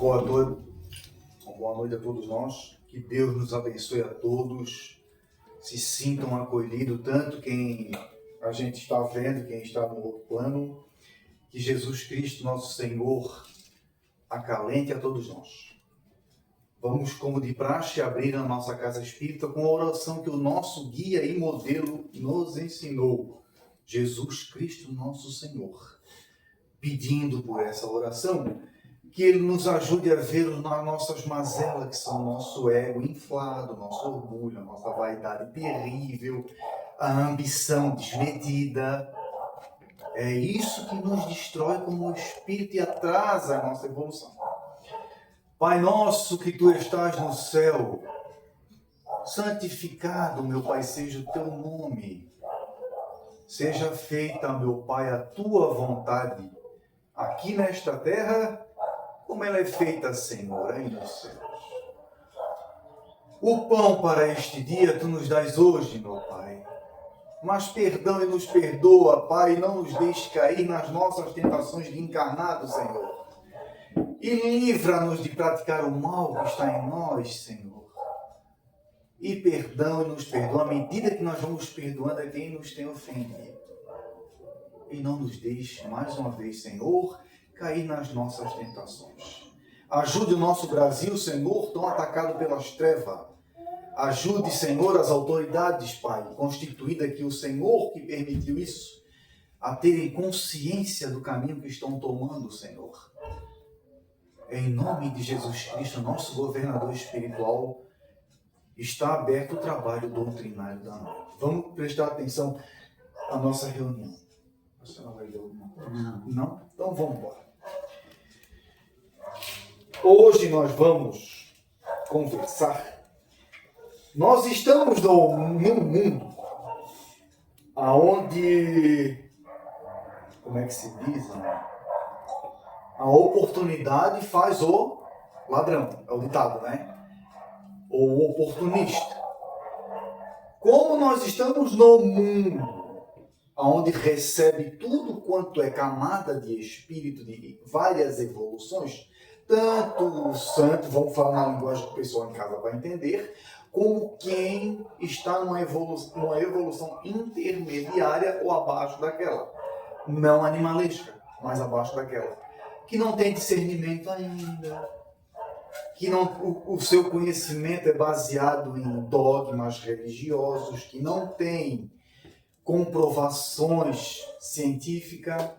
Boa noite a todos nós. Que Deus nos abençoe a todos. Se sintam acolhidos, tanto quem a gente está vendo, quem está no outro plano. Que Jesus Cristo, nosso Senhor, acalente a todos nós. Vamos, como de praxe, abrir a nossa casa espírita com a oração que o nosso guia e modelo nos ensinou. Jesus Cristo, nosso Senhor. Pedindo por essa oração que Ele nos ajude a ver nas nossas mazelas, que são o nosso ego inflado, nosso orgulho, a nossa vaidade terrível, a ambição desmedida. É isso que nos destrói como espírito e atrasa a nossa evolução. Pai nosso que Tu estás no céu, santificado, meu Pai, seja o Teu nome. Seja feita, meu Pai, a Tua vontade, aqui nesta terra, como ela é feita, Senhor, aí nos céus. O pão para este dia Tu nos dás hoje, meu Pai. Mas perdão e nos perdoa, Pai, não nos deixe cair nas nossas tentações de encarnado, Senhor. E livra-nos de praticar o mal que está em nós, Senhor. E perdão e nos perdoa à medida que nós vamos perdoando a quem nos tem ofendido. E não nos deixe, mais uma vez, Senhor, cair nas nossas tentações. Ajude o nosso Brasil, Senhor, tão atacado pelas trevas. Ajude, Senhor, as autoridades, Pai, constituída que o Senhor que permitiu isso, a terem consciência do caminho que estão tomando, Senhor. Em nome de Jesus Cristo, nosso governador espiritual, está aberto o trabalho doutrinário da noite. Vamos prestar atenção à nossa reunião. A senhora vai ler alguma coisa? Não? Então vamos embora. Hoje nós vamos conversar. Nós estamos num mundo onde, como é que se diz, né? A oportunidade faz o ladrão, é o ditado, né? O oportunista. Como nós estamos no mundo onde recebe tudo quanto é camada de espírito, de várias evoluções, tanto o santo, vamos falar na linguagem que o pessoal em casa vai entender, como quem está numa evolução intermediária ou abaixo daquela. Não animalesca, mas abaixo daquela. Que não tem discernimento ainda, que não, o seu conhecimento é baseado em dogmas religiosos, que não tem comprovações científicas,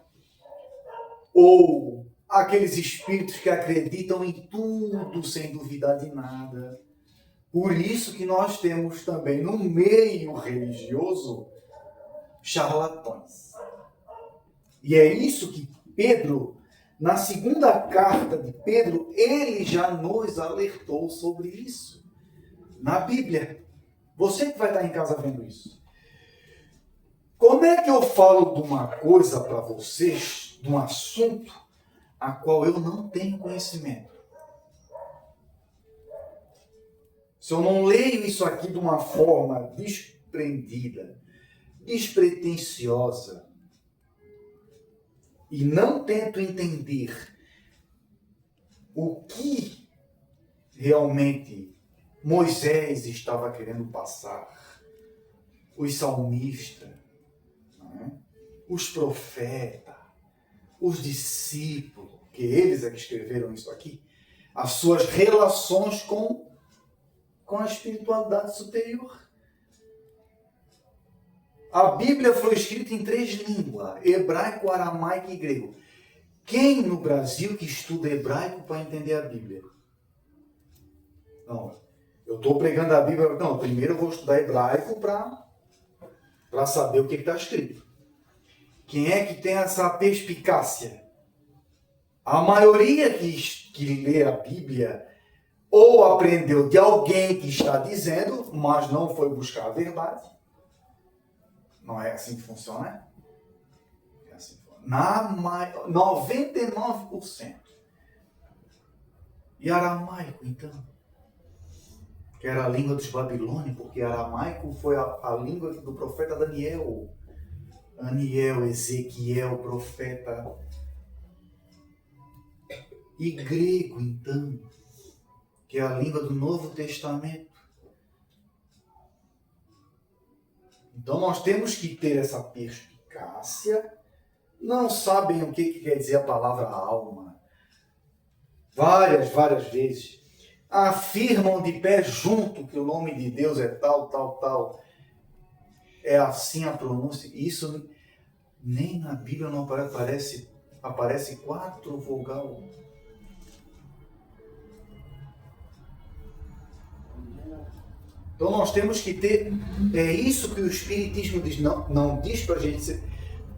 ou aqueles espíritos que acreditam em tudo sem duvidar de nada. Por isso que nós temos também no meio religioso charlatões. E é isso que Pedro, na segunda carta de Pedro, ele já nos alertou sobre isso. Na Bíblia. Você que vai estar em casa vendo isso. Como é que eu falo de uma coisa para vocês, de um assunto a qual eu não tenho conhecimento? Se eu não leio isso aqui de uma forma desprendida, despretensiosa, e não tento entender o que realmente Moisés estava querendo passar, os salmistas, os profetas, os discípulos, que eles é que escreveram isso aqui, as suas relações com a espiritualidade superior. A Bíblia foi escrita em 3 línguas, hebraico, aramaico e grego. Quem no Brasil que estuda hebraico para entender a Bíblia? Não, eu estou pregando a Bíblia, não, primeiro eu vou estudar hebraico para saber o que está escrito. Quem é que tem essa perspicácia? A maioria que lê a Bíblia ou aprendeu de alguém que está dizendo, mas não foi buscar a verdade. Não é assim que funciona? É assim que funciona. 99%. E aramaico, então? Que era a língua dos babilônios, porque aramaico foi a língua do profeta Daniel. Daniel, Ezequiel, profeta. e grego, então, que é a língua do Novo Testamento. Então nós temos que ter essa perspicácia. Não sabem o que quer dizer a palavra alma. Várias vezes afirmam de pé junto que o nome de Deus é tal, tal, tal. É assim a pronúncia. Isso nem na Bíblia não aparece 4 vogais. Então nós temos que ter, é isso que o Espiritismo diz, não diz para a gente ser,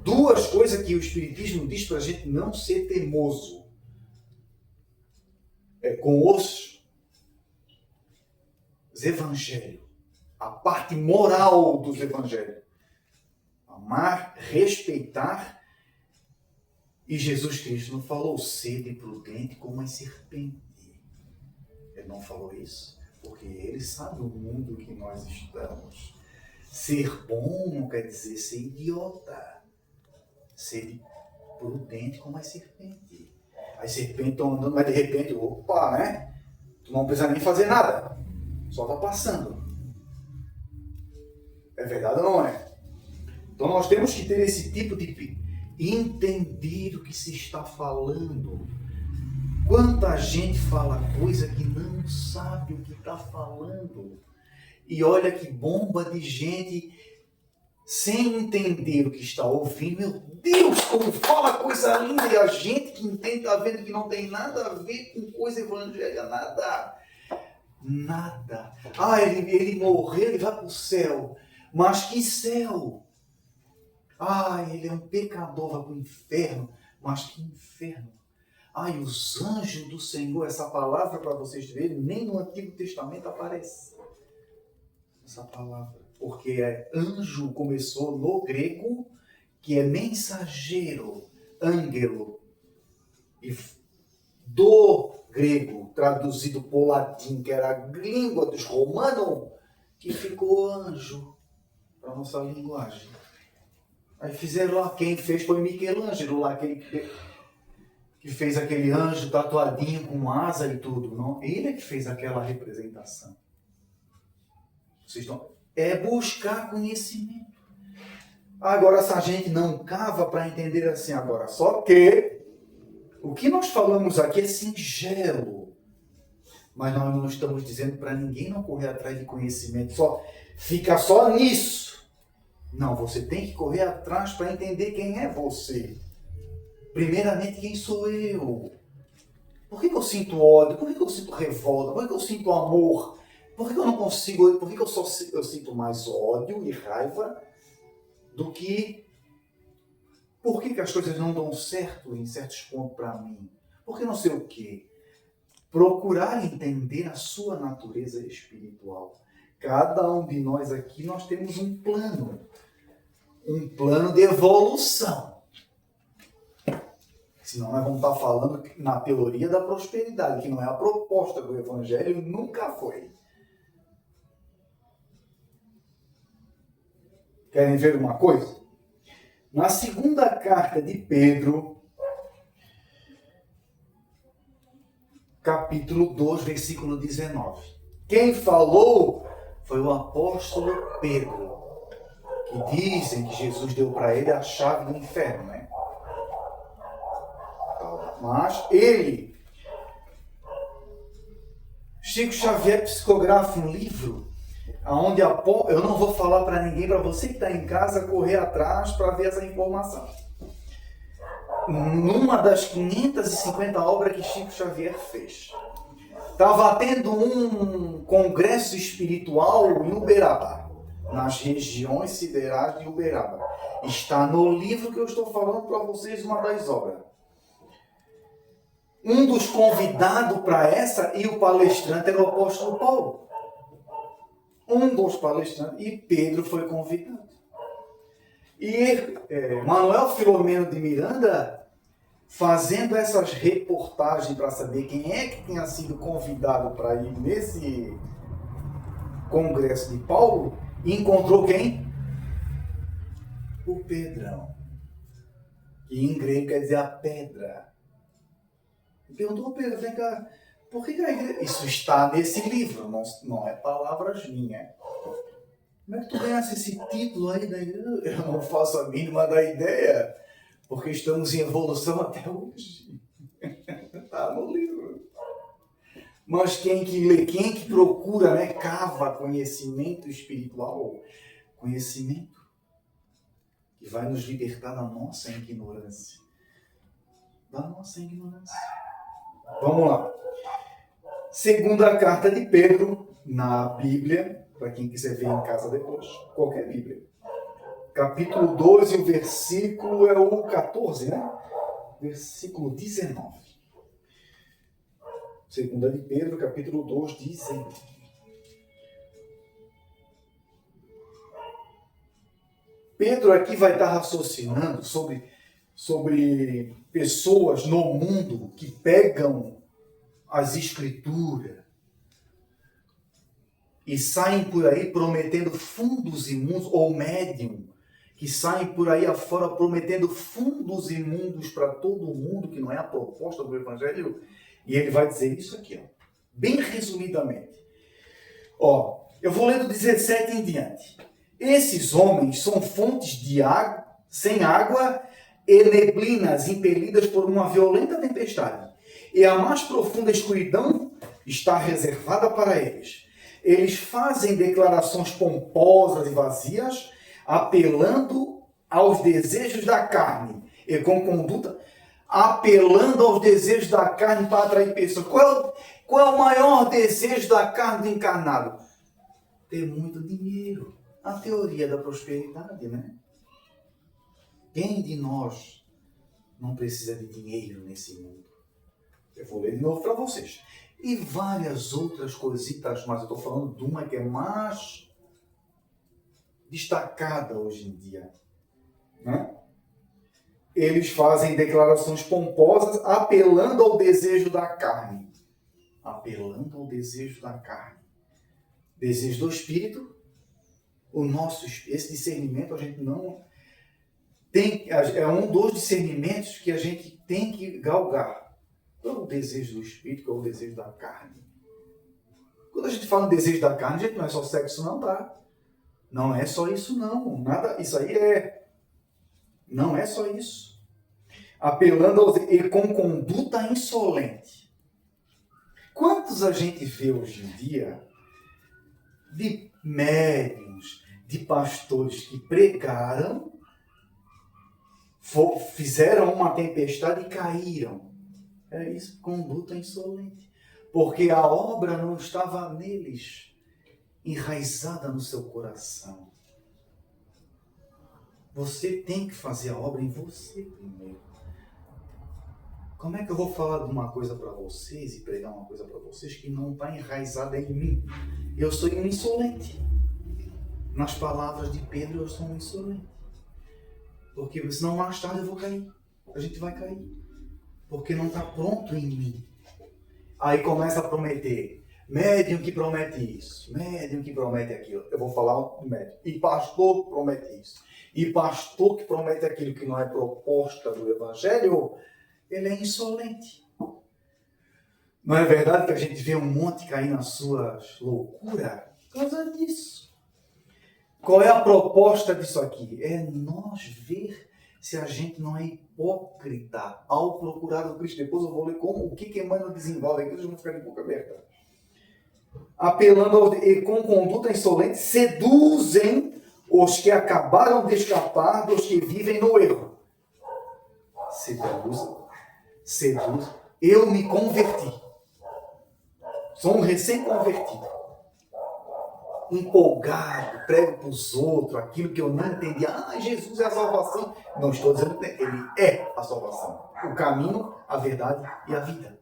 2 coisas que o Espiritismo diz para a gente não ser teimoso. É com os evangelhos, a parte moral dos evangelhos. Amar, respeitar, e Jesus Cristo não falou sede prudente como a serpente. Ele não falou isso. Porque ele sabe o mundo que nós estamos. Ser bom não quer dizer ser idiota. Ser prudente como as serpentes. As serpentes estão andando, mas de repente, opa, né? Tu não precisa nem fazer nada. Só está passando. É verdade ou não é? Então nós temos que ter esse tipo de entender o que se está falando. Quanta gente fala coisa que não sabe o que está falando. E olha que bomba de gente sem entender o que está ouvindo. Meu Deus, como fala coisa linda. E a gente que entende está vendo que não tem nada a ver com coisa evangélica. Nada. Ah, ele morreu, ele vai para o céu. Mas que céu? Ah, ele é um pecador, vai para o inferno. Mas que inferno? Ai, os anjos do Senhor, essa palavra para vocês verem, nem no Antigo Testamento aparece essa palavra. Porque anjo começou no grego, que é mensageiro, ângelo. E do grego, traduzido por latim, que era a língua dos romanos, que ficou anjo para a nossa linguagem. Aí fizeram lá, quem fez foi Michelangelo, lá que fez aquele anjo tatuadinho com asa e tudo. Não? Ele é que fez aquela representação. Vocês estão... É buscar conhecimento. Agora, se a gente não cava para entender assim agora, só que o que nós falamos aqui é singelo. Mas nós não estamos dizendo para ninguém não correr atrás de conhecimento. Fica só nisso. Não, você tem que correr atrás para entender quem é você. Primeiramente, quem sou eu? Por que eu sinto ódio? Por que eu sinto revolta? Por que eu sinto amor? Por que eu não consigo? Por que eu sinto mais ódio e raiva do que... Por que as coisas não dão certo em certos pontos para mim? Por que não sei o quê? Procurar entender a sua natureza espiritual. Cada um de nós aqui, nós temos um plano de evolução. Senão nós vamos estar falando na teoria da prosperidade, que não é a proposta do Evangelho, nunca foi. Querem ver uma coisa? Na segunda carta de Pedro, capítulo 2, versículo 19. Quem falou foi o apóstolo Pedro, que dizem que Jesus deu para ele a chave do inferno, né? Mas ele, Chico Xavier psicografa um livro onde eu não vou falar para ninguém, para você que está em casa, correr atrás para ver essa informação. Numa das 550 obras que Chico Xavier fez, estava tendo um congresso espiritual em Uberaba, nas regiões siderais de Uberaba. Está no livro que eu estou falando para vocês, uma das obras. Um dos convidados para essa, e o palestrante era o apóstolo Paulo. Um dos palestrantes, e Pedro foi convidado. E Manuel Filomeno de Miranda, fazendo essas reportagens para saber quem é que tinha sido convidado para ir nesse congresso de Paulo, encontrou quem? O Pedrão. Que em grego quer dizer a pedra. E perguntou, Pedro, vem cá, por que a igreja... Isso está nesse livro, não é palavras minhas. Como é que tu ganhasse esse título aí da igreja? Eu não faço a mínima da ideia, porque estamos em evolução até hoje. Está no livro. Mas quem que lê, quem que procura, né, cava conhecimento espiritual, conhecimento que vai nos libertar da nossa ignorância. Da nossa ignorância. Vamos lá. Segunda carta de Pedro, na Bíblia, para quem quiser ver em casa depois, qualquer Bíblia. Capítulo 12, o versículo é o 14, né? Versículo 19. Segunda de Pedro, capítulo 2, 19. Pedro aqui vai estar raciocinando sobre pessoas no mundo que pegam as escrituras e saem por aí prometendo fundos imundos, ou médium, que saem por aí afora prometendo fundos imundos para todo mundo, que não é a proposta do Evangelho. E ele vai dizer isso aqui, ó, bem resumidamente. Ó, eu vou ler do 17 em diante. Esses homens são fontes de água, sem água e neblinas impelidas por uma violenta tempestade. E a mais profunda escuridão está reservada para eles. Eles fazem declarações pomposas e vazias, apelando aos desejos da carne e com conduta, apelando aos desejos da carne para atrair pessoas. Qual é o maior desejo da carne do encarnado? Ter muito dinheiro. A teoria da prosperidade, né? Quem de nós não precisa de dinheiro nesse mundo? Eu vou ler de novo para vocês. E várias outras coisitas, mas eu estou falando de uma que é mais destacada hoje em dia, né? Eles fazem declarações pomposas apelando ao desejo da carne. Apelando ao desejo da carne. Desejo do espírito. Esse discernimento a gente não tem, é um dos discernimentos que a gente tem que galgar. Qual é o desejo do espírito, qual é o desejo da carne? Quando a gente fala em desejo da carne, gente, não é só sexo não, tá? Não é só isso não, nada, isso aí não é só isso. Apelando e com conduta insolente. Quantos a gente vê hoje em dia de médiuns, de pastores que pregaram, fizeram uma tempestade e caíram? É isso, conduta insolente. Porque a obra não estava neles, enraizada no seu coração. Você tem que fazer a obra em você primeiro. Como é que eu vou falar de uma coisa para vocês e pregar uma coisa para vocês que não está enraizada em mim? Eu sou um insolente. Nas palavras de Pedro, eu sou um insolente. Porque senão mais tarde eu vou cair. A gente vai cair. Porque não está pronto em mim. Aí começa a prometer. Médium que promete isso. Médium que promete aquilo. Eu vou falar do médium. E pastor que promete isso. E pastor que promete aquilo que não é proposta do Evangelho, ele é insolente. Não é verdade que a gente vê um monte cair nas suas loucuras? Por causa disso. Qual é a proposta disso aqui? É nós ver se a gente não é hipócrita ao procurar o Cristo. Depois eu vou ler o que Emmanuel desenvolve aqui, eu vou ficar de boca aberta. Apelando e com conduta insolente, seduzem os que acabaram de escapar dos que vivem no erro. Seduz. Eu me converti. Sou um recém-convertido. Empolgado, prego para os outros, aquilo que eu não entendi. Jesus é a salvação. Não estou dizendo que ele é a salvação. O caminho, a verdade e a vida.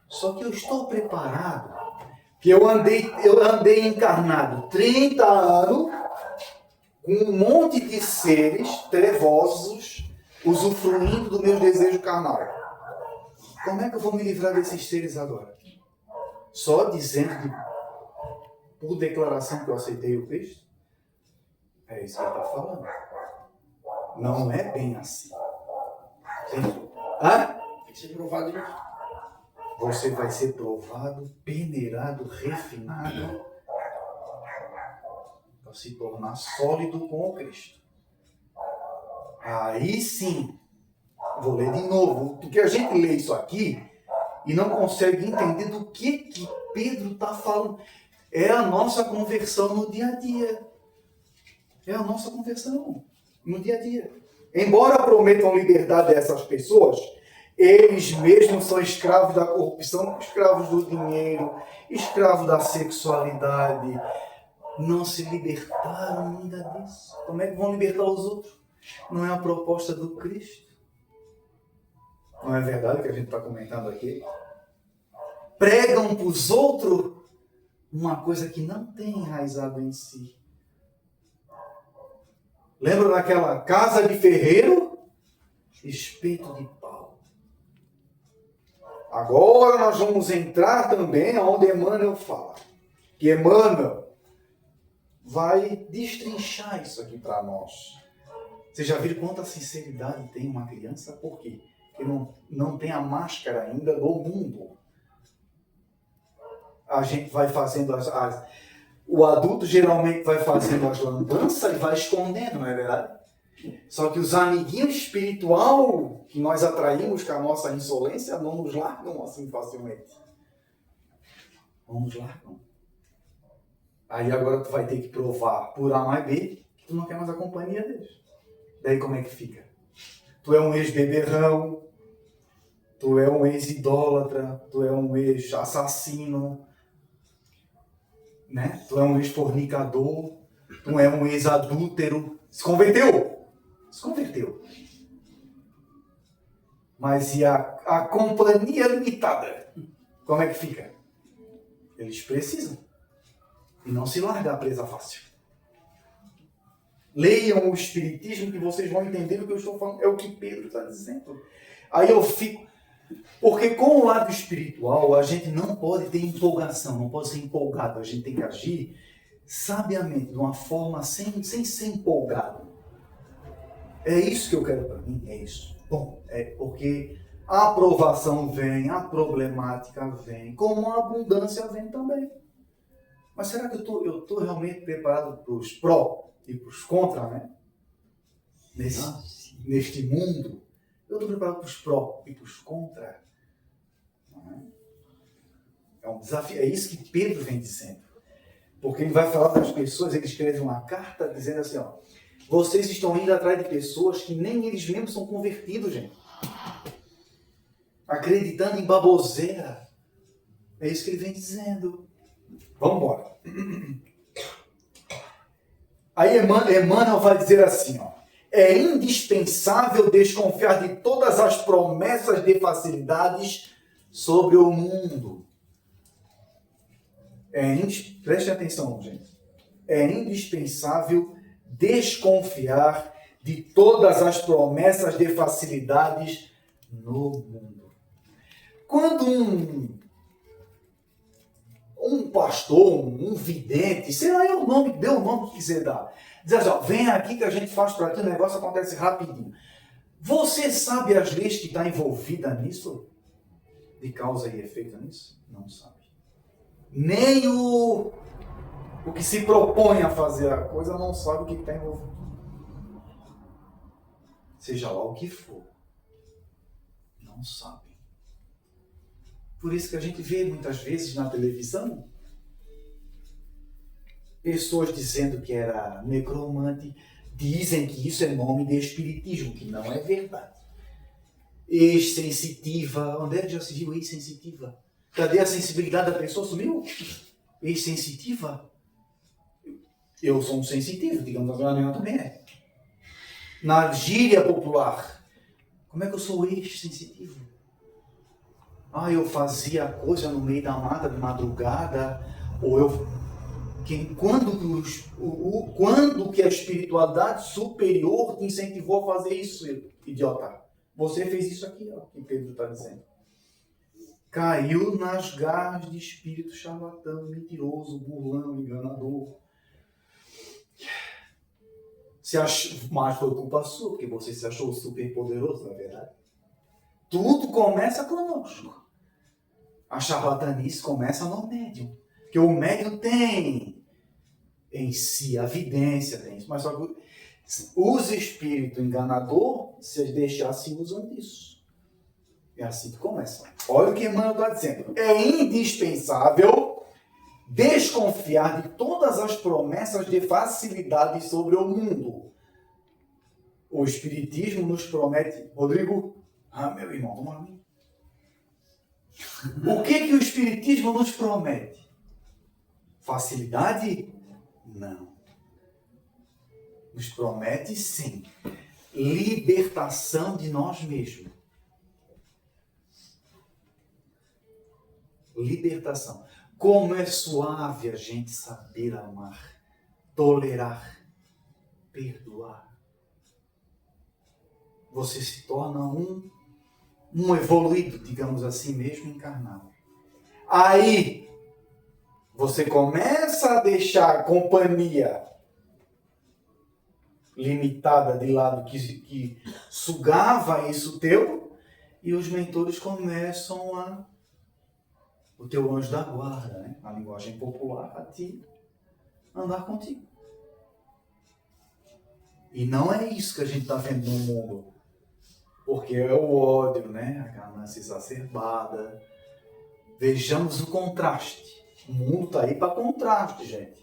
Só que eu estou preparado, que eu andei encarnado 30 anos com um monte de seres trevosos usufruindo do meu desejo carnal. Como é que eu vou me livrar desses seres agora? Só dizendo por declaração que eu aceitei o Cristo? É isso que ele está falando. Não é bem assim. Tem que ser provado de novo. você vai ser provado, peneirado, refinado, para se tornar sólido com o Cristo. Aí sim, vou ler de novo, porque a gente lê isso aqui e não consegue entender do que Pedro está falando. É a nossa conversão no dia a dia. É a nossa conversão no dia a dia. Embora prometam liberdade a essas pessoas, eles mesmos são escravos da corrupção, escravos do dinheiro, escravos da sexualidade. Não se libertaram ainda disso. Como é que vão libertar os outros? Não é a proposta do Cristo? Não é verdade que a gente está comentando aqui? Pregam para os outros uma coisa que não tem enraizado em si. Lembra daquela casa de ferreiro? Espeto de pau. Agora nós vamos entrar também onde Emmanuel fala. Que Emmanuel vai destrinchar isso aqui para nós. Vocês já viram quanta sinceridade tem uma criança? Por quê? Porque não tem a máscara ainda do mundo. A gente vai fazendo o adulto geralmente vai fazendo as lambanças e vai escondendo, não é verdade? Só que os amiguinhos espiritual que nós atraímos com a nossa insolência não nos largam assim facilmente. Não nos largam. Aí agora tu vai ter que provar por A mais B que tu não quer mais a companhia deles. Daí como é que fica? Tu é um ex-beberrão, tu é um ex-idólatra, tu é um ex-assassino, né? Tu é um ex-fornicador, tu é um ex-adúltero. Se converteu? Se converteu. Mas e a companhia limitada? Como é que fica? Eles precisam. E não se largar presa fácil. Leiam o Espiritismo que vocês vão entender o que eu estou falando. É o que Pedro está dizendo. Aí eu fico... Porque com o lado espiritual, a gente não pode ter empolgação, não pode ser empolgado. A gente tem que agir sabiamente, de uma forma sem ser empolgado. É isso que eu quero para mim, é isso. Bom, é porque a aprovação vem, a problemática vem, como a abundância vem também. Mas será que eu estou realmente preparado para os pró e para os contra, né? Neste mundo, eu estou preparado para os pró e para os contra. É um desafio, é isso que Pedro vem dizendo. Porque ele vai falar para as pessoas, ele escreve uma carta dizendo assim, ó, vocês estão indo atrás de pessoas que nem eles mesmos são convertidos, gente. Acreditando em baboseira. É isso que ele vem dizendo. Vamos embora. Aí Emmanuel vai dizer assim, ó, é indispensável desconfiar de todas as promessas de facilidades sobre o mundo. Preste atenção, gente. É indispensável desconfiar de todas as promessas de facilidades no mundo. Quando um pastor, um vidente, sei lá, dê o nome que quiser dar, diz assim, ó, vem aqui que a gente faz para ti, o negócio acontece rapidinho. Você sabe as leis que está envolvida nisso? De causa e efeito nisso? Não sabe. Nem o que se propõe a fazer a coisa não sabe o que está envolvido. Seja lá o que for. Não sabe. Por isso que a gente vê muitas vezes na televisão pessoas dizendo que era necromante, dizem que isso é nome de espiritismo, que não é verdade. Ex-sensitiva, onde é que já se viu ex-sensitiva? Cadê a sensibilidade da pessoa? Sumiu? Ex-sensitiva? Eu sou um sensitivo, digamos assim, a minha também é. Na gíria popular, como é que eu sou ex-sensitivo? Eu fazia coisa no meio da mata de madrugada, ou quando que a espiritualidade superior te incentivou a fazer isso, idiota? Você fez isso aqui, ó, que Pedro está dizendo. Caiu nas garras de espírito charlatão, mentiroso, burlão, enganador. Mas foi culpa sua, porque você se achou super poderoso, na verdade. Tudo começa conosco. A charlatanice começa no médium. Porque o médium tem em si a evidência, tem isso, mas só que os espíritos enganadores, se eles deixassem, usam disso. É assim que começa. Olha o que Emmanuel está dizendo. É indispensável desconfiar de todas as promessas de facilidade sobre o mundo. O Espiritismo nos promete... Rodrigo? Meu irmão, vamos lá. O que o Espiritismo nos promete? Facilidade? Não. Nos promete, sim, libertação de nós mesmos. Libertação. Como é suave a gente saber amar, tolerar, perdoar. Você se torna um evoluído, digamos assim, mesmo encarnado. Aí, você começa a deixar a companhia limitada de lado que sugava isso teu, e os mentores começam o teu anjo da guarda, né? Na linguagem popular, a te andar contigo. E não é isso que a gente está vendo no mundo. Porque é o ódio, né? A ganância exacerbada. Vejamos o contraste. O mundo está aí para contraste, gente.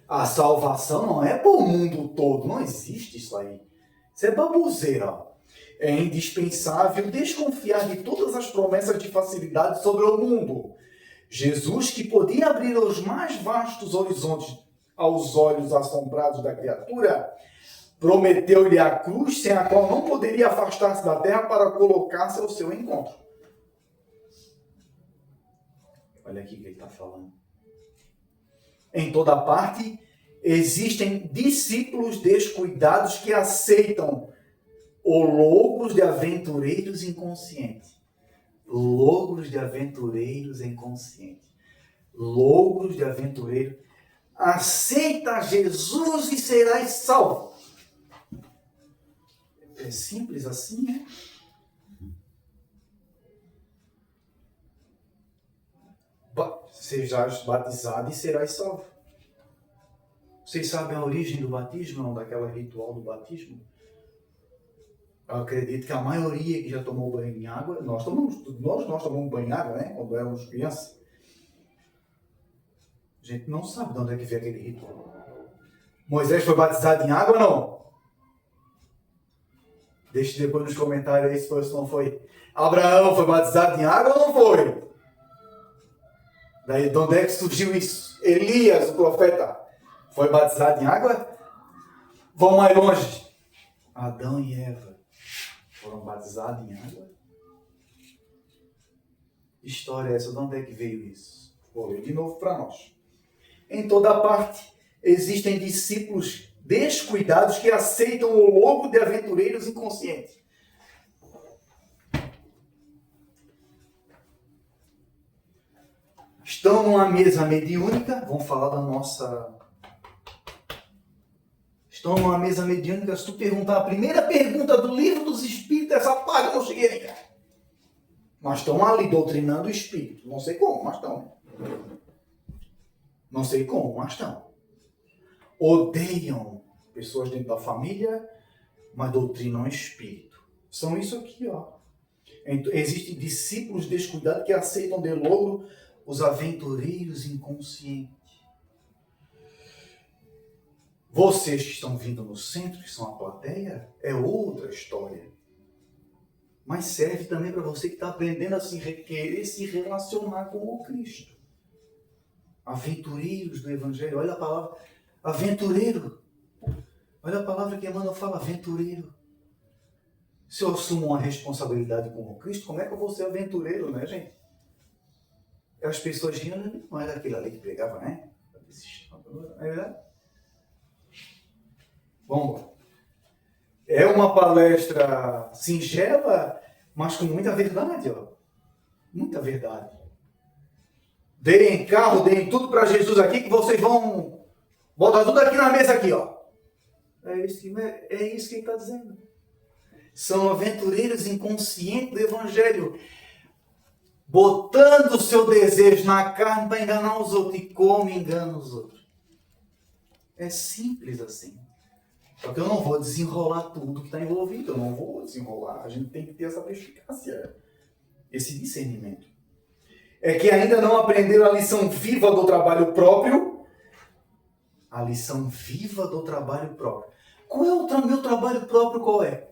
A salvação não é para o mundo todo. Não existe isso aí. Isso é baboseira. É indispensável desconfiar de todas as promessas de facilidade sobre o mundo. Jesus, que podia abrir os mais vastos horizontes aos olhos assombrados da criatura, prometeu-lhe a cruz sem a qual não poderia afastar-se da terra para colocar-se ao seu encontro. Olha aqui o que ele está falando. Em toda parte existem discípulos descuidados que aceitam o logros de aventureiros inconscientes. Logros de aventureiros inconscientes. Logros de aventureiros. Aceita Jesus e serás salvo. É simples assim, né? Sejais batizado e serás salvo. Vocês sabem a origem do batismo, não? Daquela ritual do batismo? Eu acredito que a maioria que já tomou banho em água, nós tomamos banho em água, né? Quando éramos crianças. A gente não sabe de onde é que veio aquele ritual. Moisés foi batizado em água ou não? Deixe depois nos comentários aí se foi ou se não foi. Abraão foi batizado em água ou não foi? Daí, de onde é que surgiu isso? Elias, o profeta, foi batizado em água? Vão mais longe. Adão e Eva foram batizados em água? Que história é essa? De onde é que veio isso? Vou ler de novo para nós. Em toda parte existem discípulos descuidados que aceitam o logo de aventureiros inconscientes. Estão numa mesa mediúnica, vamos falar da nossa... Estão numa mesa mediúnica, se tu perguntar a primeira pergunta do livro dos Espíritos, essa página eu não cheguei ainda. Mas estão ali doutrinando o Espírito. Não sei como, mas estão. Não sei como, mas estão. Odeiam pessoas dentro da família, mas doutrinam o Espírito. São isso aqui, ó. Existem discípulos descuidados que aceitam de logo os aventureiros inconscientes. Vocês que estão vindo no centro, que são a plateia, é outra história. Mas serve também para você que está aprendendo a querer se relacionar com o Cristo. Aventureiros do Evangelho. Olha a palavra aventureiro. Olha a palavra que Emmanuel fala, aventureiro. Se eu assumo uma responsabilidade com o Cristo, como é que eu vou ser aventureiro, né, gente? As pessoas riam, não era aquele ali que pregava, né? É verdade? Bom, é uma palestra singela, mas com muita verdade, ó. Muita verdade. Deem carro, deem tudo para Jesus aqui, que vocês vão botar tudo aqui na mesa aqui, ó. É isso que ele está dizendo. São aventureiros inconscientes do Evangelho. botando o seu desejo na carne para enganar os outros. E como engana os outros? É simples assim. Só que eu não vou desenrolar tudo que está envolvido. Eu não vou desenrolar. A gente tem que ter essa perspicácia, esse discernimento. É que ainda não aprenderam a lição viva do trabalho próprio. A lição viva do trabalho próprio. Qual é o meu trabalho próprio? Qual é?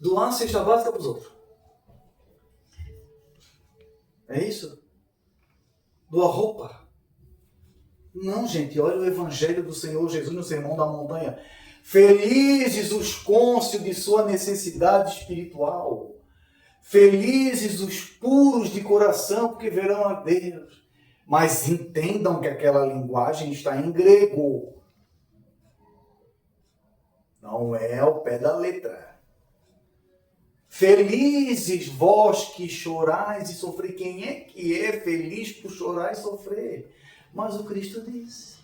Doar a cesta básica para os outros. É isso? Doar roupa. Não, gente, olha o Evangelho do Senhor Jesus no Sermão da Montanha. Felizes os cônscios de sua necessidade espiritual. Felizes os puros de coração, porque verão a Deus. Mas entendam que aquela linguagem está em grego. Não é ao pé da letra. Felizes vós que chorais e sofreis. Quem é que é feliz por chorar e sofrer? Mas o Cristo disse: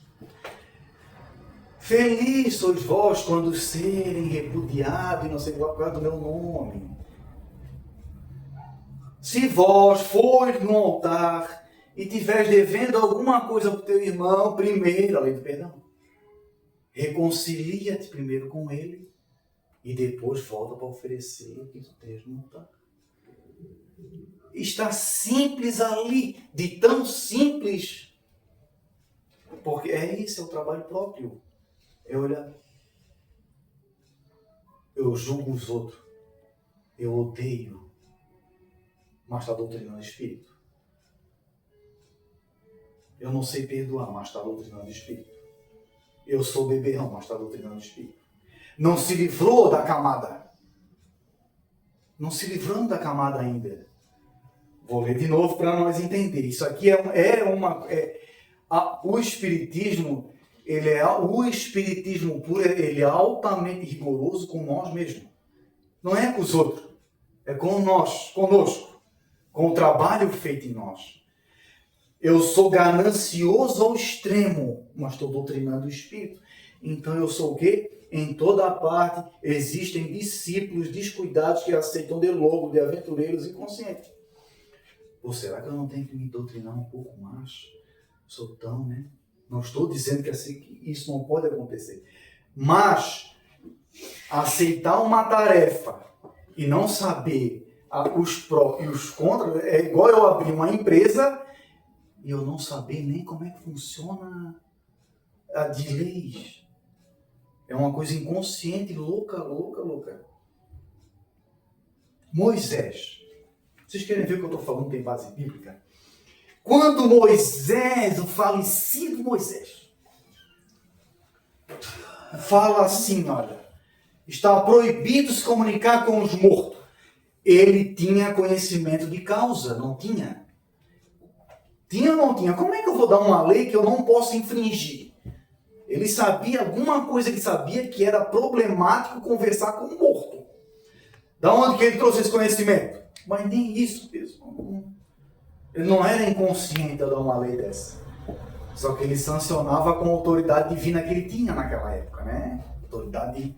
feliz sois vós quando serem repudiados e não serem por causa do meu nome. Se vós fores no altar e tiveres devendo alguma coisa para o teu irmão, primeiro, a lei do perdão, reconcilia-te primeiro com ele e depois volta para oferecer o que tu tens no altar. Está simples ali, de tão simples. Porque esse é o trabalho próprio. É olhar. Eu julgo os outros. Eu odeio. Mas está doutrinando o espírito. Eu não sei perdoar, mas está doutrinando o espírito. Eu sou beberrão, mas está doutrinando o espírito. Não se livrou da camada. Não se livrando da camada ainda. Vou ler de novo para nós entender. Isso aqui o espiritismo, o espiritismo puro, ele é altamente rigoroso com nós mesmos. Não é com os outros. É com nós, conosco. Com o trabalho feito em nós. Eu sou ganancioso ao extremo, mas estou doutrinando o espírito. Então eu sou o quê? Em toda parte existem discípulos descuidados que aceitam de lobo, de aventureiros inconscientes. Ou será que eu não tenho que me doutrinar um pouco mais? Sou tão, né? Não estou dizendo que isso não pode acontecer. Mas aceitar uma tarefa e não saber os prós e os contras é igual eu abrir uma empresa e eu não saber nem como é que funciona a de leis. É uma coisa inconsciente, louca. Moisés. Vocês querem ver o que eu estou falando tem base bíblica? Quando Moisés, o falecido Moisés, fala assim, olha, está proibido se comunicar com os mortos. Ele tinha conhecimento de causa, não tinha? Tinha ou não tinha? Como é que eu vou dar uma lei que eu não posso infringir? Ele sabia alguma coisa, ele sabia que era problemático conversar com um morto. Da onde que ele trouxe esse conhecimento? Mas nem isso, pessoal. Ele não era inconsciente a dar uma lei dessa. Só que ele sancionava com a autoridade divina que ele tinha naquela época, né? Autoridade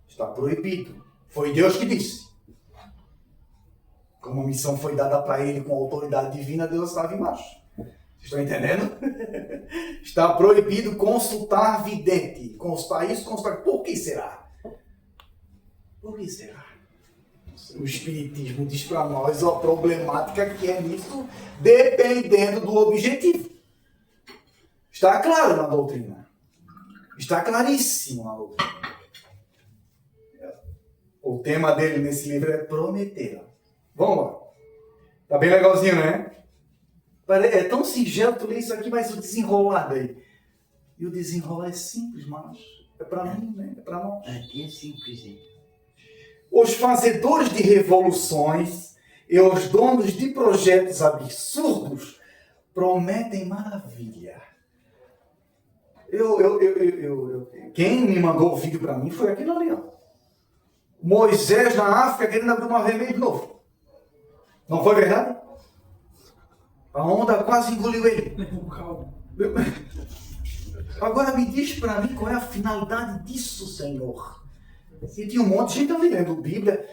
está proibido. Foi Deus que disse. Como a missão foi dada para ele com a autoridade divina, Deus estava embaixo. Vocês estão entendendo? Está proibido consultar vidente. Consultar isso, consultar... Por que será? Por que será? O Espiritismo diz para nós a problemática que é nisso, dependendo do objetivo. Está claro na doutrina. Está claríssimo na doutrina. O tema dele nesse livro é Prometer. Vamos lá. Tá bem legalzinho, né? É tão singelo tu ler isso aqui, mas o desenrolar daí. E o desenrolar é simples, mas é para mim, né? É para nós. Aqui é simples, hein? Os fazedores de revoluções e os donos de projetos absurdos prometem maravilha. Quem me mandou o vídeo para mim foi aquele ali, ó. Moisés na África querendo abrir uma vermelha de novo. Não foi verdade? A onda quase engoliu ele. Agora me diz para mim qual é a finalidade disso, Senhor. E tinha um monte de gente ali lendo Bíblia.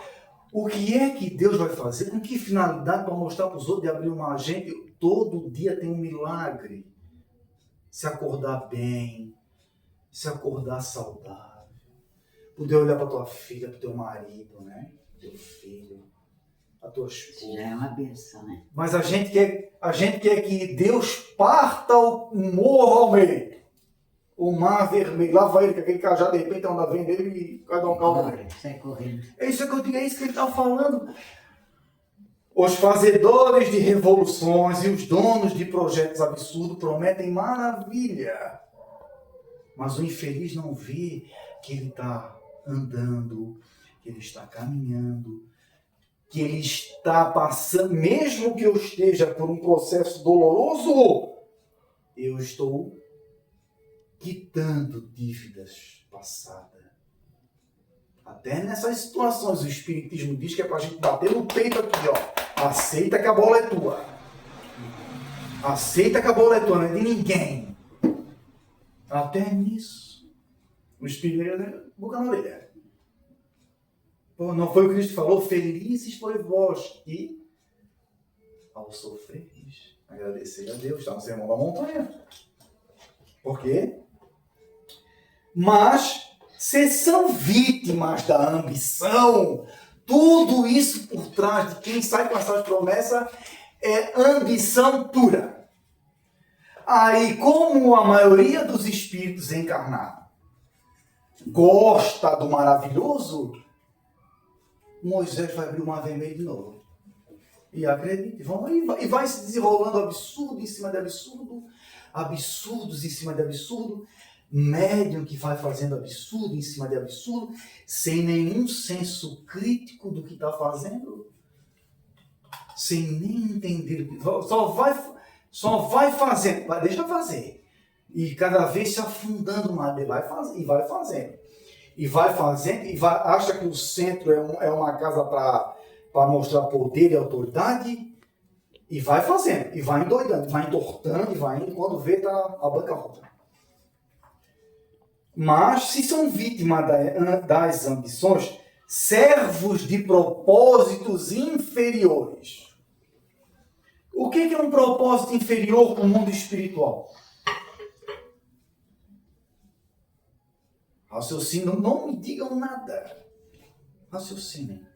O que é que Deus vai fazer? Com que finalidade? Para mostrar para os outros de abrir uma agenda? Todo dia tem um milagre. Se acordar bem, se acordar saudável, poder olhar para tua filha, para o teu marido, né? Teu filho, a tua esposa. Já é uma benção, né? Mas a gente quer que Deus parta o morro ao meio. O mar vermelho, lá vai ele com aquele cajado, de repente anda vendo ele e vai dar um caldo nele. Sai correndo. É isso que eu digo, é isso que ele está falando. Os fazedores de revoluções e os donos de projetos absurdos prometem maravilha. Mas o infeliz não vê que ele está andando, que ele está caminhando, que ele está passando, mesmo que eu esteja por um processo doloroso, eu estou quitando dívidas passadas. Até nessas situações o Espiritismo diz que é para a gente bater no peito aqui, ó. Aceita que a bola é tua. Aceita que a bola é tua, não é de ninguém. Até nisso. O Espírito boca na orelha. Pô, não foi o que Cristo falou? Felizes foi vós que, ao sofreres, agradecer a Deus. Está no Sermão da Montanha. Por quê? Mas, se são vítimas da ambição, tudo isso por trás de quem sai com essas promessas é ambição pura. Aí, como a maioria dos espíritos encarnados gosta do maravilhoso, Moisés vai abrir o mar vermelho de novo. E acredite, e vai se desenrolando absurdo em cima de absurdo, absurdos em cima de absurdo, médium que vai fazendo absurdo em cima de absurdo, sem nenhum senso crítico do que está fazendo, sem nem entender, só vai fazendo, deixa fazer, e cada vez se afundando mais, vai fazendo, acha que o centro é uma casa para mostrar poder e autoridade, e vai fazendo, e vai endoidando, vai entortando, e vai indo, quando vê, tá a banca rota. Mas, se são vítimas das ambições, servos de propósitos inferiores. O que é um propósito inferior para o mundo espiritual? Raciocínio, não me digam nada. Raciocínio.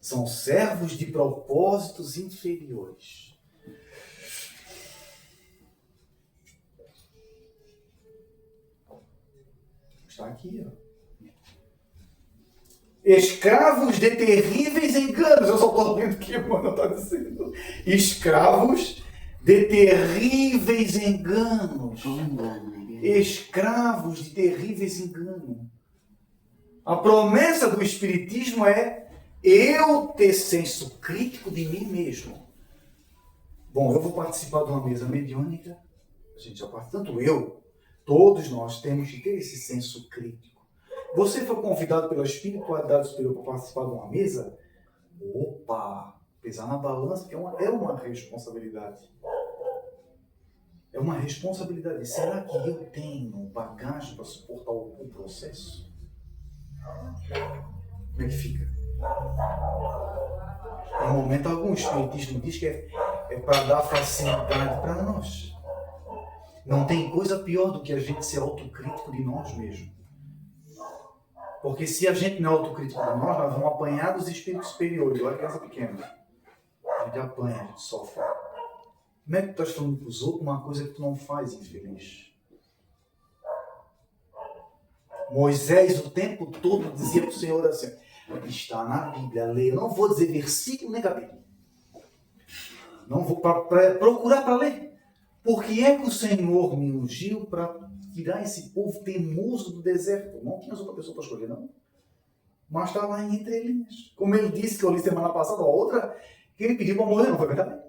São servos de propósitos inferiores. Está aqui, ó. Escravos de terríveis enganos. Eu só estou lendo aqui, mano, está dizendo. Escravos de terríveis enganos. Escravos de terríveis enganos. A promessa do Espiritismo é eu ter senso crítico de mim mesmo. Bom, eu vou participar de uma mesa mediúnica. A gente já participa, tanto eu, todos nós temos que ter esse senso crítico. Você foi convidado pela espiritualidade superior para participar de uma mesa? Opa! Pesar na balança, porque é uma responsabilidade. É uma responsabilidade. Será que eu tenho bagagem para suportar o processo? Como é que fica? Em momento algum, o Espiritismo diz que é para dar facilidade para nós. Não tem coisa pior do que a gente ser autocrítico de nós mesmos. Porque se a gente não é autocrítico de nós vamos apanhar dos espíritos superiores. Olha a criança pequena. A gente apanha, a gente sofre. Como é que tu estás falando para os outros uma coisa que tu não faz, infeliz? Moisés o tempo todo dizia para o Senhor assim, está na Bíblia, leia. Não vou dizer versículo nem capítulo. Não vou procurar para ler. Por que é que o Senhor me ungiu para tirar esse povo teimoso do deserto? Não tinha outra pessoa para escolher, não. Mas está lá em entrelinhas. Como ele disse, que eu li semana passada, a outra, que ele pediu para morrer, não foi verdade?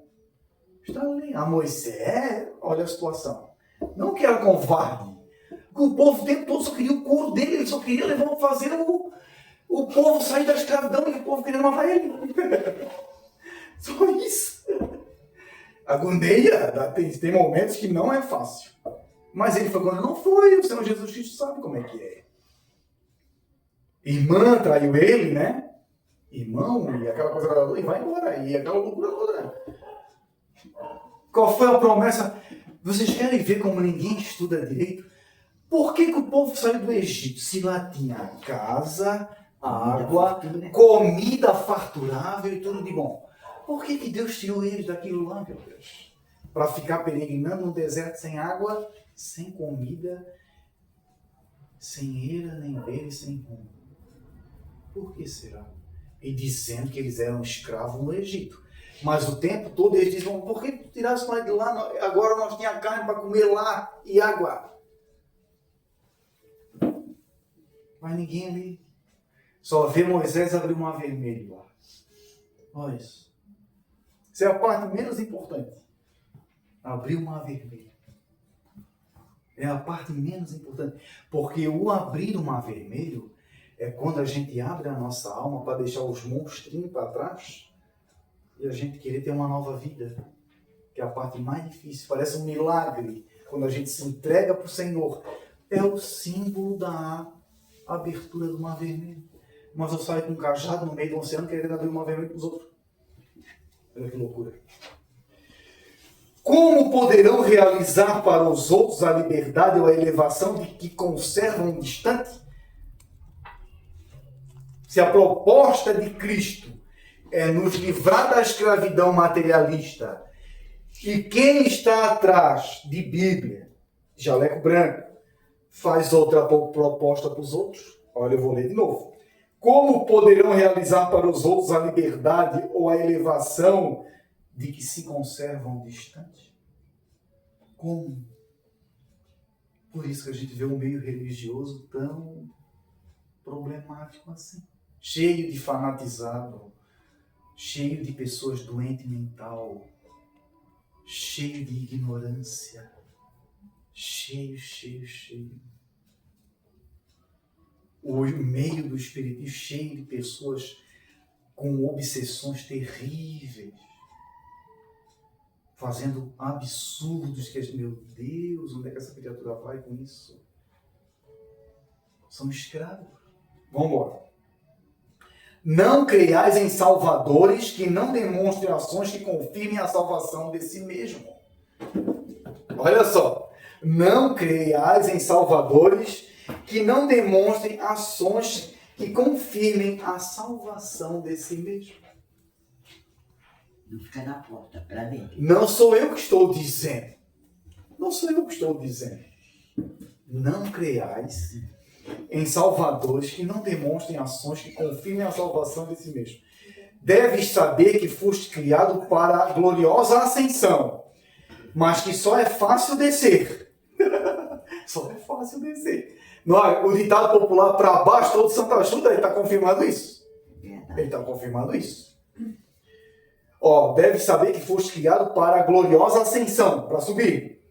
Está ali. A Moisés, olha a situação. Não que era covarde. O povo o tempo todo só queria o couro dele, ele só queria fazer o povo sair da escravidão e o povo queria matar ele. Só isso. Agonia, tem momentos que não é fácil. Mas ele foi quando não foi, o Senhor Jesus Cristo sabe como é que é. Irmã traiu ele, né? irmão, e aquela coisa, e vai embora, e aquela loucura toda. Qual foi a promessa? Vocês querem ver como ninguém estuda direito? Por que o povo saiu do Egito? Se lá tinha casa, água, comida farturável e tudo de bom. Por que Deus tirou eles daquilo lá, meu Deus? Para ficar peregrinando no deserto sem água, sem comida, sem eira, nem beira e sem rumo. Por que será? E dizendo que eles eram escravos no Egito. Mas o tempo todo eles dizem, por que tu tiraste nós de lá? Agora nós tínhamos carne para comer lá e água. Mas ninguém ali. Só vê Moisés abrir o mar vermelho lá. Olha isso. Isso é a parte menos importante. Abrir o mar vermelho. É a parte menos importante. Porque o abrir o mar vermelho é quando a gente abre a nossa alma para deixar os monstrinhos para trás e a gente querer ter uma nova vida. Que é a parte mais difícil. Parece um milagre quando a gente se entrega para o Senhor. É o símbolo da abertura do mar vermelho. Mas eu saio com um cajado no meio do oceano querendo abrir o mar vermelho para os outros. Olha que loucura. Como poderão realizar para os outros a liberdade ou a elevação de que conservam em distante? Se a proposta de Cristo é nos livrar da escravidão materialista, e quem está atrás de Bíblia, jaleco branco, faz outra proposta para os outros, olha, eu vou ler de novo. Como poderão realizar para os outros a liberdade ou a elevação de que se conservam distantes? Como? Por isso que a gente vê um meio religioso tão problemático assim. Cheio de fanatizado, cheio de pessoas doentes mental, cheio de ignorância, cheio. O meio do espiritismo cheio de pessoas com obsessões terríveis, fazendo absurdos que, meu Deus, onde é que essa criatura vai com isso? São escravos. Vamos embora. Não creiais em salvadores que não demonstrem ações que confirmem a salvação de si mesmo. Olha só. Não creiais em salvadores que não demonstrem ações que confirmem a salvação de si mesmo. Não fica na porta para ver. Não sou eu que estou dizendo. Não creiais em salvadores que não demonstrem ações que confirmem a salvação de si mesmo. Deves saber que foste criado para a gloriosa ascensão, mas que só é fácil descer. Só é fácil descer. Não, o ditado popular, para baixo todo santo ajuda, ele está confirmando isso. Ele está confirmando isso. Deve saber que foste criado para a gloriosa ascensão, para subir.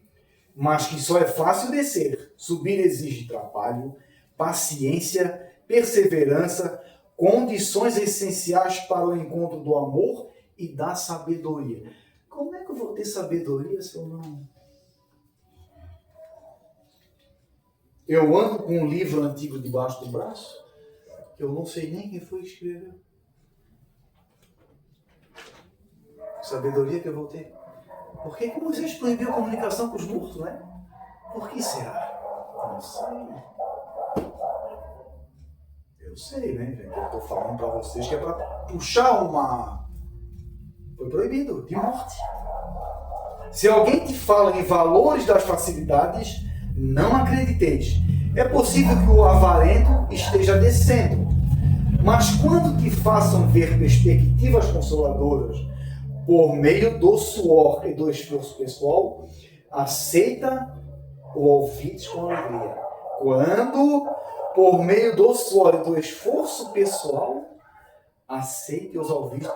Mas que só é fácil descer. Subir exige trabalho, paciência, perseverança, condições essenciais para o encontro do amor e da sabedoria. Como é que eu vou ter sabedoria se eu não... Eu ando com um livro antigo debaixo do braço, que eu não sei nem quem foi que escreveu. Sabedoria que eu vou ter. Por que Moisés proibiu a comunicação com os mortos, né? Por que será? Não sei. Eu sei, né, gente? Eu estou falando para vocês que é para puxar uma... Foi proibido, de morte. Se alguém te fala em valores das facilidades, não acrediteis. É possível que o avarento esteja descendo. Mas quando te façam ver perspectivas consoladoras por meio do suor e do esforço pessoal, aceita o ouvides com alegria. Quando, por meio do suor e do esforço pessoal, aceite os ouvides.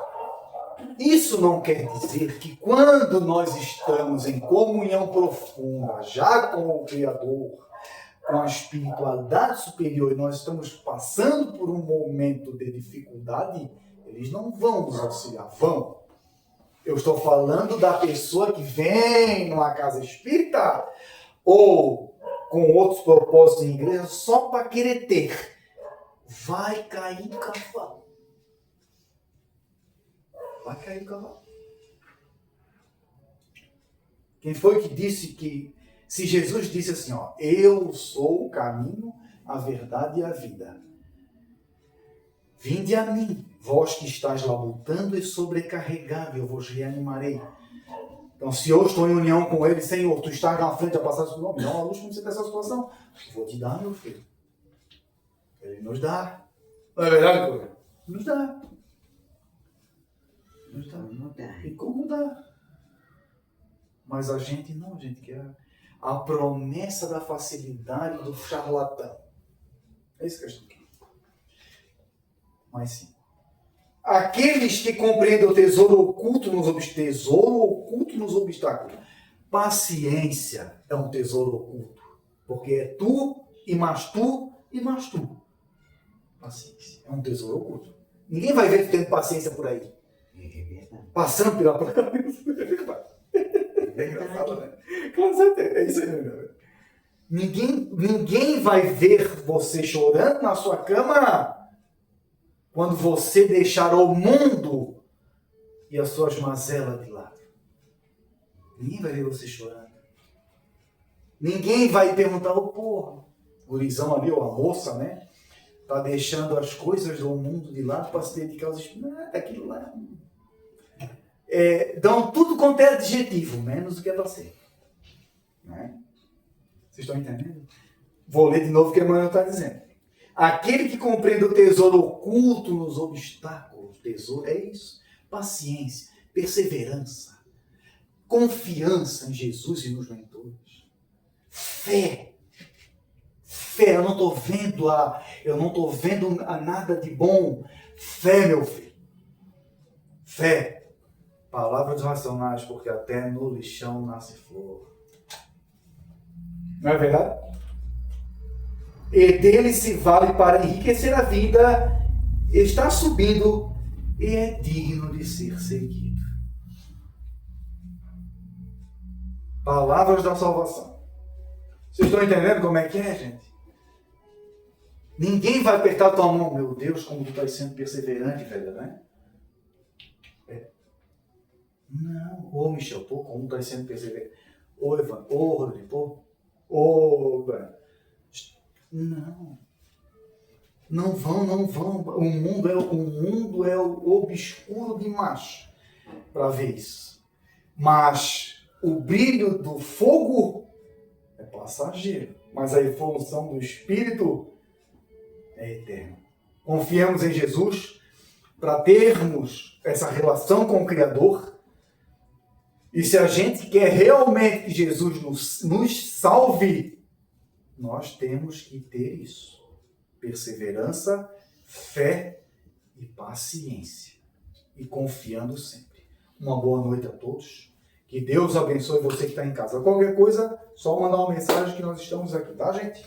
Isso não quer dizer que quando nós estamos em comunhão profunda, já com o Criador, com a espiritualidade superior, e nós estamos passando por um momento de dificuldade, eles não vão nos auxiliar, vão. Eu estou falando da pessoa que vem numa casa espírita ou com outros propósitos em igreja só para querer ter. Vai cair do cavalo. vai cair do cavalo. Quem foi que disse que, se Jesus disse assim, ó, eu sou o caminho, a verdade e a vida. Vinde a mim, vós que estáis labutando e sobrecarregado, eu vos reanimarei. Então, se eu estou em união com Ele, Senhor, tu estás na frente a passar por nome, não, a luz como você tem essa situação. Vou te dar, meu filho. Ele nos dá. Não é verdade, Cláudio? Nos dá. Nos dá. Como dá. E como dá? Mas a gente não, a gente quer a promessa da facilidade do charlatão. É isso que a gente quer. Mas sim. Aqueles que compreendem o tesouro oculto nos obstáculos. Paciência é um tesouro oculto. Porque é tu, e mais tu, e mais tu. Paciência é um tesouro oculto. Ninguém vai ver tu tendo paciência por aí. É verdade. Passando pela É engraçado, né? Com certeza, é isso aí, né? Ninguém vai ver você chorando na sua cama quando você deixar o mundo e as suas mazelas de lado. Ninguém vai ver você chorando. Ninguém vai perguntar, porra, o gurizão ali, ou a moça, né? Tá deixando as coisas do mundo de lado para se dedicar aos espíritos. Aquilo lá. Dão tudo quanto é adjetivo, menos o que é para ser. Né? Vocês estão entendendo? Vou ler de novo o que a Emmanuel está dizendo. Aquele que compreende o tesouro oculto nos obstáculos, tesouro é isso, paciência, perseverança, confiança em Jesus e nos mentores, fé, eu não estou vendo nada de bom, fé, meu filho, fé, palavras racionais, porque até no lixão nasce flor, não é verdade? E dele se vale para enriquecer a vida, está subindo e é digno de ser seguido. Palavras da salvação. Vocês estão entendendo como é que é, gente? Ninguém vai apertar a tua mão. Meu Deus, como tu estás sendo perseverante, velho, né? Não. Ô, Michel, pô, como tu estás sendo perseverante. Ô, Evan, ô, Rodrigo, pô. Ô, Evan. Não. Não vão. O mundo é obscuro demais para ver isso. Mas o brilho do fogo é passageiro. Mas a evolução do Espírito é eterna. Confiamos em Jesus para termos essa relação com o Criador. E se a gente quer realmente que Jesus nos salve, nós temos que ter isso. Perseverança, fé e paciência. E confiando sempre. Uma boa noite a todos. Que Deus abençoe você que está em casa. Qualquer coisa, só mandar uma mensagem que nós estamos aqui, tá, gente?